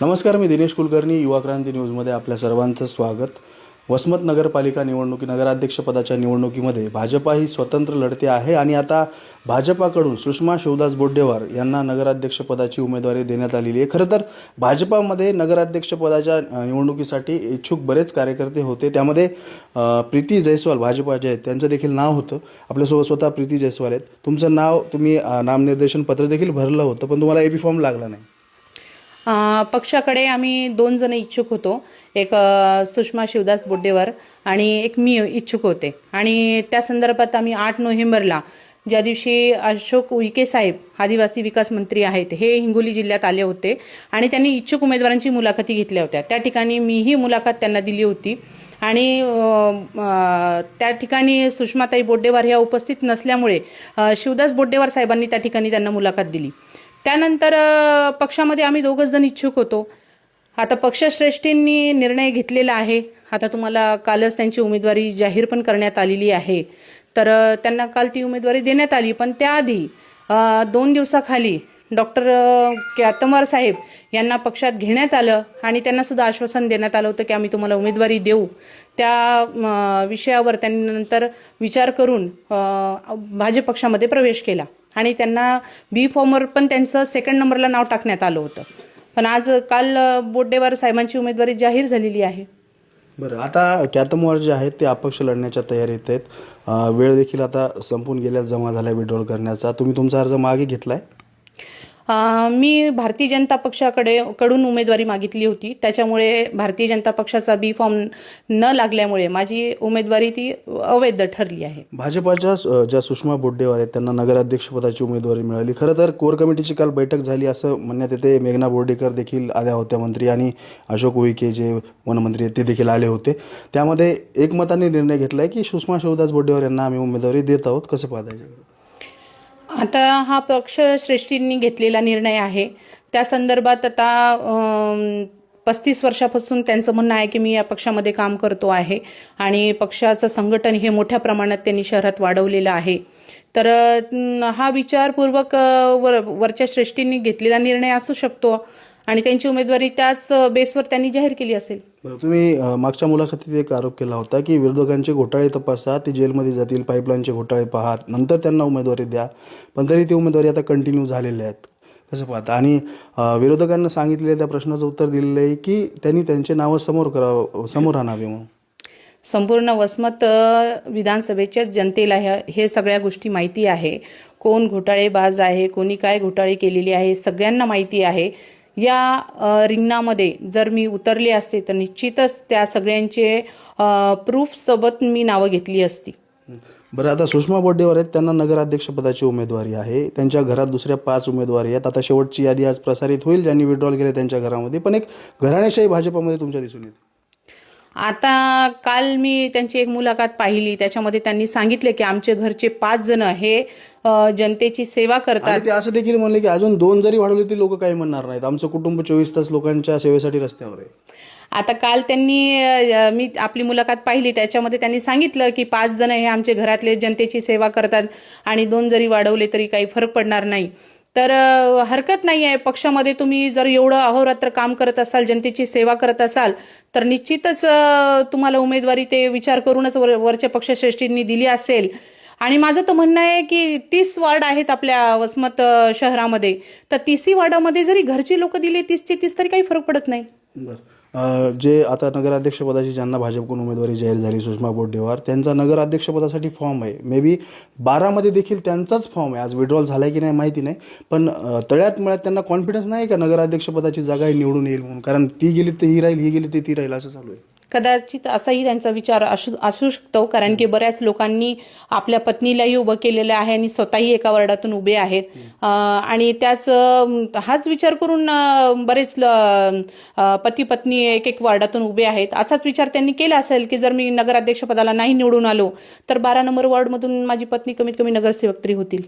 नमस्कार, मी दिनेश कुलकर्णी. युवा क्रांती न्यूजमध्ये आपल्या सर्वांचं स्वागत. वसमत नगरपालिका नगराध्यक्षपदाच्या निवडणुकीमध्ये भाजपा ही स्वतंत्र लढते आहे आणि आता भाजपाकडून सुषमा शिवदास बोड्डेवार यांना नगराध्यक्षपदाची उमेदवारी देण्यात आलेली आहे. खरं तर भाजपामध्ये नगराध्यक्षपदाच्या निवडणुकीसाठी इच्छुक बरेच कार्यकर्ते होते. त्यामध्ये प्रीती जयस्वाल भाजपा जे आहेत त्यांचं देखील नाव होतं. आपल्यासोबत स्वतः प्रीती जयस्वाल आहेत. तुमचं नाव तुम्ही नामनिर्देशन पत्र देखील भरलं होतं, पण तुम्हाला एबी फॉर्म लागला नाही. पक्षाकडे आम्ही 2 जण इच्छुक होतो. एक सुषमा शिवदास बोड्डेवार आणि एक मी इच्छुक होते. आणि त्या संदर्भात आम्ही 8 नोव्हेंबरला, ज्या दिवशी अशोक उईके साहेब आदिवासी विकास मंत्री आहेत, हे हिंगोली जिल्ह्यात आले होते आणि त्यांनी इच्छुक उमेदवारांची मुलाखती घेतल्या होत्या. त्या ठिकाणी मीही मुलाखत त्यांना दिली होती आणि त्या ठिकाणी सुषमाताई बोड्डेवार ह्या उपस्थित नसल्यामुळे शिवदास बोड्डेवार साहेबांनी त्या ठिकाणी त्यांना मुलाखत दिली. त्यानंतर पक्षामध्ये आम्ही 2 जण इच्छुक होतो. आता पक्षश्रेष्ठींनी निर्णय घेतलेला आहे. आता तुम्हाला कालच त्यांची उमेदवारी जाहीर पण करण्यात आलेली आहे. तर त्यांना काल ती उमेदवारी देण्यात आली, पण त्याआधी 2 दिवसाखाली डॉक्टर क्यातमवार साहेब यांना पक्षात घेण्यात आलं आणि त्यांना सुद्धा आश्वासन देण्यात आलं होतं की आम्ही तुम्हाला उमेदवारी देऊ. त्या विषयावर त्यांनी नंतर विचार करून भाजप पक्षामध्ये प्रवेश केला आणि त्यांना बी फॉर्मवर पण त्यांचं 2nd नंबरला नाव टाकण्यात आलं होतं. पण काल बोड्डेवार साहेबांची उमेदवारी जाहीर झालेली आहे. बरं, आता क्यातमवार जे आहेत ते अपक्ष लढण्याच्या तयारीत आहेत. वेळ देखील आता संपून गेल्यास जमा झाला विड्रॉल करण्याचा. तुम्ही तुमचा अर्ज मागे घेतला आहे? मी भारतीय जनता पक्षाकडून उमेदवारी मागितली होती. त्याच्यामुळे भारतीय जनता पक्षाचा बी फॉर्म न लागल्यामुळे माझी उमेदवारी ती अवैध ठरली आहे. भाजपाच्या ज्या सुषमा बोड्डेवार आहेत त्यांना नगराध्यक्षपदाची उमेदवारी मिळाली. खरं तर कोर कमिटीची काल बैठक झाली असं म्हणण्यात येते. मेघना बोर्डीकर देखील आल्या होत्या मंत्री आणि अशोक उईके जे वनमंत्री आहेत ते देखील आले होते. त्यामध्ये एकमताने निर्णय घेतला आहे की सुषमा शिवदास बोड्डेवार यांना आम्ही उमेदवारी देत आहोत. कसं पाहता? आता हा पक्षश्रेष्ठींनी घेतलेला निर्णय आहे. त्या संदर्भात आता 35 वर्षापासून त्यांचं म्हणणं आहे की मी या पक्षामध्ये काम करतो आहे आणि पक्षाचं संघटन हे मोठ्या प्रमाणात त्यांनी शहरात वाढवलेलं आहे. तर हा विचारपूर्वक वरच्या श्रेष्ठींनी घेतलेला निर्णय असू शकतो आणि त्यांची उमेदवारी त्याच बेसवर त्यांनी जाहीर केली असेल. तुम्ही मागच्या मुलाखतीत एक आरोप केला होता की विरोधकांचे घोटाळे तपासा, ते जेलमध्ये जातील, पाईपलाईनचे घोटाळे पहा, नंतर त्यांना उमेदवारी द्या. पण तरी ती उमेदवारी आता कंटिन्यू झालेल्या आहेत. कसं पाहता? आणि विरोधकांना सांगितलेल्या त्या प्रश्नाचं उत्तर दिलेलं आहे की त्यांनी त्यांचे नावं समोर आणावे. म्हणून संपूर्ण वसमत विधानसभेच्या जनतेला हे सगळ्या गोष्टी माहिती आहे. कोण घोटाळेबाज आहे, कोणी काय घोटाळे केलेली आहे, सगळ्यांना माहिती आहे. या रिंगणामध्ये जर मी उतरले असते तर निश्चितच त्या सगळ्यांचे प्रूफसोबत मी नावं घेतली असती. बरं, आता सुषमा बोड्डेवार आहेत, त्यांना नगराध्यक्षपदाची उमेदवारी आहे. त्यांच्या घरात दुसऱ्या 5 उमेदवारी आहेत. आता शेवटची यादी आज प्रसारित होईल ज्यांनी विड्रॉल केले त्यांच्या घरामध्ये. पण एक घराणेशाही भाजपामध्ये तुमच्या दिसून येते. आता काल मी त्यांची एक मुलाखत पाहिली. त्याच्यामध्ये त्यांनी सांगितले की आमचे घरचे 5 जण हे जनतेची सेवा करतात. ते असं देखील म्हणले की अजून 2 जरी वाढवले तरी लोक काही म्हणणार नाहीत. आमचं कुटुंब 24 तास लोकांच्या सेवेसाठी रस्त्यावर आहे. आता काल त्यांनी मी आपली मुलाखत पाहिली, त्याच्यामध्ये त्यांनी सांगितलं की 5 जण हे आमचे घरातले जनतेची सेवा करतात आणि 2 जरी वाढवले तरी काही फरक पडणार नाही. तर हरकत नाही आहे. पक्षामध्ये तुम्ही जर एवढं अहोरात्र काम करत असाल, जनतेची सेवा करत असाल, तर निश्चितच तुम्हाला उमेदवारी ते विचार करूनच वरच्या पक्षश्रेष्ठींनी दिली असेल. आणि माझं तर म्हणणं आहे की 30 वार्ड आहेत आपल्या वसमत शहरामध्ये. तर 30 वार्डामध्ये जरी घरची लोक दिले 30चे 30 तरी काही फरक पडत नाही. बरं, जे आता नगराध्यक्षपदाची ज्यांना भाजपकडून उमेदवारी जाहीर झाली, सुषमा बोड्डेवार, त्यांचा नगराध्यक्षपदासाठी फॉर्म आहे. मे बी 12मध्ये देखील त्यांचाच फॉर्म आहे. आज विड्रॉल झाला आहे की नाही माहिती नाही, पण तळ्यात मळ्यात त्यांना कॉन्फिडन्स नाही का नगराध्यक्षपदाची जागा निवडून येईल म्हणून? कारण ती गेली तर ही राहील, ही गेली तर ती राहील, असं चालू आहे. कदाचित असाही त्यांचा विचार असू शकतो. कारण की बऱ्याच लोकांनी आपल्या पत्नीलाही उभं केलेलं आहे आणि स्वतःही एका वार्डातून उभे आहेत. आणि हाच विचार करून बरेच पती पत्नी एक वार्डातून उभे आहेत. असाच विचार त्यांनी केला असेल की जर मी नगराध्यक्षपदाला नाही निवडून आलो तर 12 नंबर वॉर्डमधून माझी पत्नी कमीत कमी नगरसेवक तरी होतील.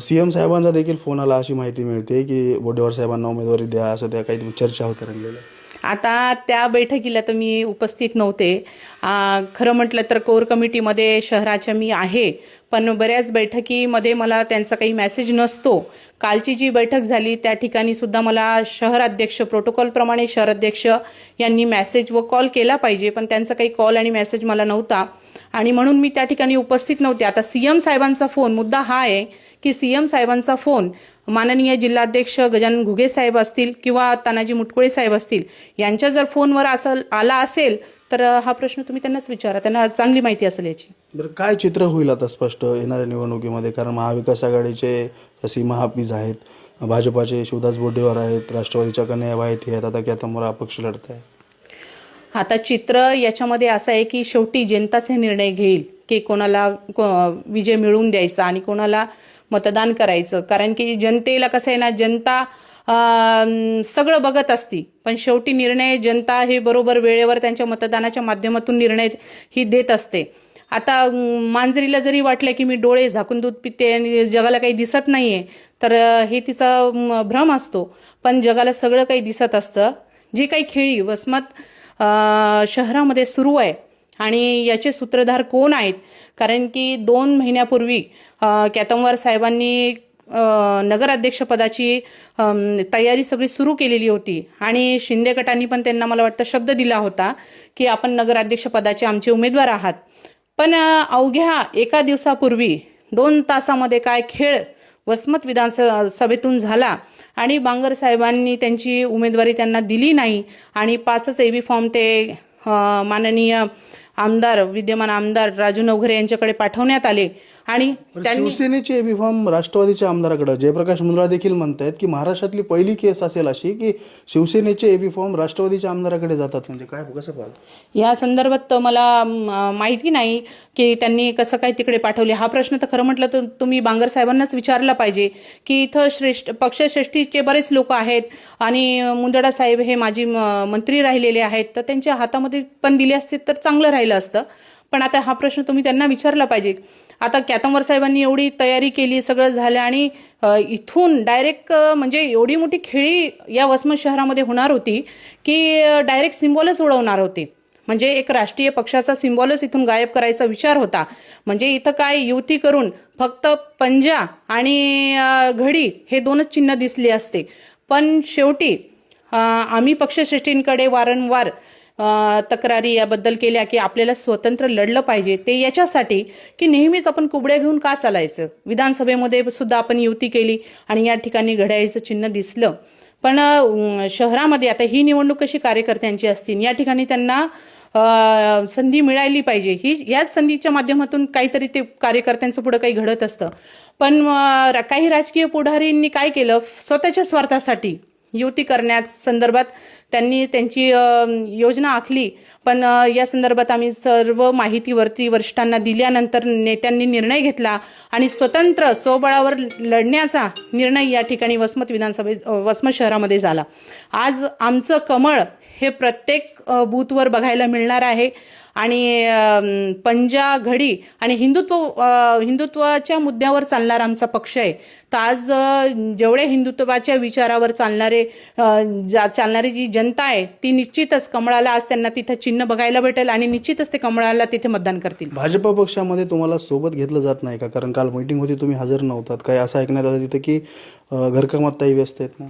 CM साहेबांचा देखील फोन आला अशी माहिती मिळते की बोड्डेवार साहेबांना उमेदवारी द्या, असं त्या काही चर्चा होते रंगलेल्या. आता त्या बैठकीला तर मी उपस्थित नव्हते. खरं म्हटलं तर कोर कमिटीमध्ये शहराच्या मी आहे, पण बऱ्याच बैठकीमध्ये मला त्यांचा काही मेसेज नसतो. कालची जी बैठक झाली त्या ठिकाणी सुद्धा मला शहराध्यक्ष प्रोटोकॉलप्रमाणे शहराध्यक्ष यांनी मेसेज व कॉल केला पाहिजे, पण त्यांचा काही कॉल आणि मेसेज मला नव्हता आणि म्हणून मी त्या ठिकाणी उपस्थित नव्हते. आता सीएम साहेबांचा फोन, मुद्दा हा आहे की सीएम साहेबांचा फोन माननीय जिल्हाध्यक्ष गजानन घुगे साहेब असतील किंवा तानाजी मुटकुळे साहेब असतील, यांच्या जर फोनवर आला असेल तर हा प्रश्न तुम्ही त्यांनाच विचारा, त्यांना चांगली माहिती असेल याची. बरं, काय चित्र होईल आता स्पष्ट येणाऱ्या निवडणुकीमध्ये? कारण महाविकास आघाडीचे सीमा हाफिज आहेत, भाजपाचे शिवदास बोडेवार आहेत, राष्ट्रवादीच्या कन्हैयाबाई आहेत, आता कॅथमवर अपक्ष लढत आहे. आता चित्र याच्यामध्ये असं आहे की शेवटी जनताच हे निर्णय घेईल की कोणाला विजय मिळवून द्यायचा आणि कोणाला मतदान करायचं. कारण की जनतेला कसं आहे ना, जनता सगळं बघत असती, पण शेवटी निर्णय जनता हे बरोबर वेळेवर त्यांच्या मतदानाच्या माध्यमातून निर्णय ही देत असते. आता मांजरीला जरी वाटलं की मी डोळे झाकून दूध पिते आणि जगाला काही दिसत नाहीये, तर हे तिचा भ्रम असतो, पण जगाला सगळं काही दिसत असतं. जी काही खेळी वसमत शहरामध्ये सुरू आहे आणि याचे सूत्रधार कोण आहेत, कारण की 2 महिन्यापूर्वी कॅथमवार साहेबांनी नगराध्यक्षपदाची तयारी सगळी सुरू केलेली होती आणि शिंदे गटांनी पण त्यांना मला वाटतं शब्द दिला होता की आपण नगराध्यक्षपदाचे आमचे उमेदवार आहात. पण अवघ्या एका दिवसापूर्वी 2 तासामध्ये काय खेळ वसमत विधानसभेतून झाला आणि बांगर साहेबांनी त्यांची उमेदवारी त्यांना दिली नाही आणि 5च एबी फॉर्म ते माननीय आमदार विद्यमान आमदार राजू नवघरे यांच्याकडे पाठवण्यात आले आणि त्यांनी शिवसेनेचे एबी फॉर्म राष्ट्रवादीच्या आमदाराकडे, जयप्रकाश मुंद्रा देखील म्हणतायत की महाराष्ट्रातली पहिली केस असेल अशी की शिवसेनेचे एबी फॉर्म राष्ट्रवादीच्या आमदाराकडे जातात. म्हणजे काय, कसं पाहतो या संदर्भात तर मला माहिती नाही की त्यांनी कसं काय तिकडे पाठवले. हा प्रश्न तर खरं म्हटलं तर तुम्ही बांगर साहेबांनाच विचारला पाहिजे की इथं पक्षश्रेष्ठीचे बरेच लोक आहेत आणि मुंदडा साहेब हे माजी मंत्री राहिलेले आहेत, तर त्यांच्या हातामध्ये पण दिले असते तर चांगलं राहिलं असतं. पण आता हा प्रश्न तुम्ही त्यांना विचारला पाहिजे. आता कॅथमवार साहेबांनी एवढी तयारी केली, सगळं झालं आणि इथून डायरेक्ट म्हणजे एवढी मोठी खेळी या वसमत शहरामध्ये होणार होती की डायरेक्ट सिम्बॉलच उडवणार होते. म्हणजे एक राष्ट्रीय पक्षाचा सिम्बॉलच इथून गायब करायचा विचार होता. म्हणजे इथं काय युती करून फक्त पंजा आणि घडी हे 2च चिन्ह दिसले असते. पण शेवटी आम्ही पक्षश्रेष्ठींकडे वारंवार तक्रारी याबद्दल केल्या की आपल्याला स्वतंत्र लढलं पाहिजे. ते याच्यासाठी की नेहमीच आपण कुबड्या घेऊन का चालायचं. विधानसभेमध्ये सुद्धा आपण युती केली आणि या ठिकाणी घड्याळीचं चिन्ह दिसलं. पण शहरामध्ये आता ही निवडणूक कशी कार्यकर्त्यांची असतील, या ठिकाणी त्यांना संधी मिळाली पाहिजे. याच संधीच्या माध्यमातून काहीतरी ते कार्यकर्त्यांचं पुढं काही घडत असतं. पण काही राजकीय पुढारींनी काय केलं, स्वतःच्या स्वार्थासाठी युती करण्यात संदर्भात त्यांनी त्यांची योजना आखली. पण या संदर्भात आम्ही सर्व माहिती वरिष्ठांना दिल्यानंतर नेत्यांनी निर्णय घेतला आणि स्वतंत्र स्वबळावर लढण्याचा निर्णय या ठिकाणी वसमत शहरामध्ये झाला. आज आमचं कमळ हे प्रत्येक बूथवर बघायला मिळणार आहे आणि पंजा घडी आणि हिंदुत्वाच्या मुद्द्यावर चालणारा आमचा पक्ष आहे. तर आज जेवढे हिंदुत्वाच्या विचारावर चालणारी जी जनता आहे ती निश्चितच कमळाला, आज त्यांना तिथं चिन्ह बघायला भेटेल आणि निश्चितच ते कमळाला तिथे मतदान करतील. भाजपा पक्षामध्ये तुम्हाला सोबत घेतलं जात नाही का? कारण काल मीटिंग होती, तुम्ही हजर नव्हतात. काय असं ऐकण्यात आलं तिथे की घरकामात ताई व्यस्त आहेत ना?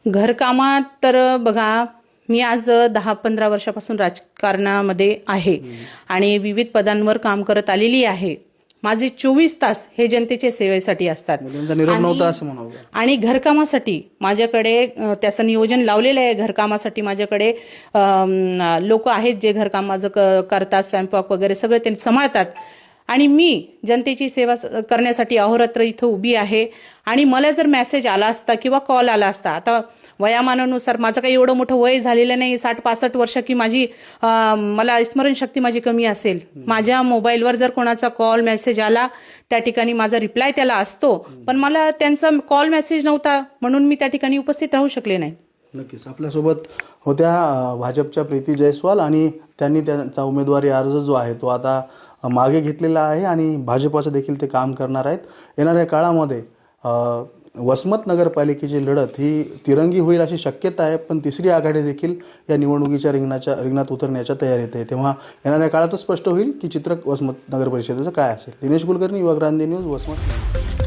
घरकामात तर बघा, मी आज 10-15 वर्षापासून राजकारणामध्ये आहे आणि विविध पदांवर काम करत आलेली आहे. माझे 24 तास हे जनतेच्या सेवेसाठी असतात आणि घरकामासाठी माझ्याकडे त्याचं नियोजन लावलेलं आहे. घरकामासाठी माझ्याकडे लोक आहेत जे घरकाम माझं करतात, स्वयंपाक वगैरे सगळं ते सांभाळतात आणि मी जनतेची सेवा करण्यासाठी अहोरात्र इथं उभी आहे. आणि मला जर मेसेज आला असता किंवा कॉल आला असता, आता वयामानानुसार माझं काही एवढं मोठं वय झालेलं नाही, 60-65 वर्ष की मला स्मरणशक्ती माझी कमी असेल. माझ्या मोबाईलवर जर कोणाचा कॉल मेसेज आला त्या ठिकाणी माझा रिप्लाय त्याला असतो, पण मला त्यांचा कॉल मेसेज नव्हता म्हणून मी त्या ठिकाणी उपस्थित राहू शकले नाही. नक्कीच. आपल्यासोबत होत्या भाजपच्या प्रीती जयस्वाल आणि त्यांनी त्यांचा उमेदवारी अर्ज जो आहे तो आता मागे घेतलेला आहे आणि भाजपाचं देखील ते काम करणार आहेत. येणाऱ्या काळामध्ये वसमत नगरपालिकेची लढत ही तिरंगी होईल अशी शक्यता आहे, पण तिसरी आघाडी देखील या निवडणुकीच्या रिंगणात उतरण्याच्या तयारीत आहे. तेव्हा येणाऱ्या काळातच स्पष्ट होईल की चित्र वसमत नगर परिषदेचं काय असेल. दिनेश कुलकर्णी, युवा क्रांती न्यूज, वसमत.